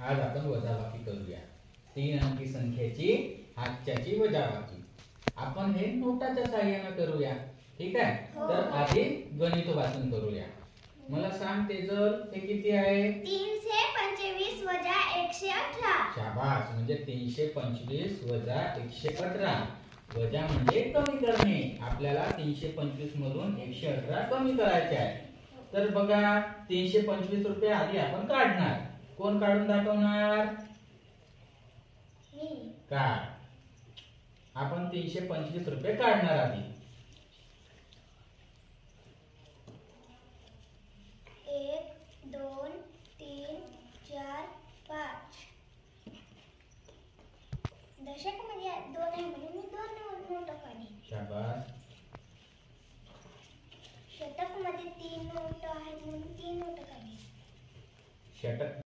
आज आपण वजाबाकी करूया. 3 अंकी संख्येची हातच्याची वजाबाकी आपण हे नोटाच्या सहाय्याने करूया. ठीक आहे. तर आधी गणित वाचन करूया. मला सांग तेजल, हे किती आहे? 325 वजा 118. शाबास. म्हणजे 325 वजा 118. वजा म्हणजे कमी करणे. आपल्याला 325 मधून 118 कमी करायचे आहे. तर बघा 325 रुपये आधी आपण काढणार. कोण काढून दाखवणार? मी. काढ. आपण 325 रुपये काढणार आधी. 1 2 3 4 5. दशक मध्ये 2 आहे म्हणून मी 2 नोट काढली. शाबास. शतक मध्ये 3 नोट आहेत म्हणून 3 नोट काढली. षटक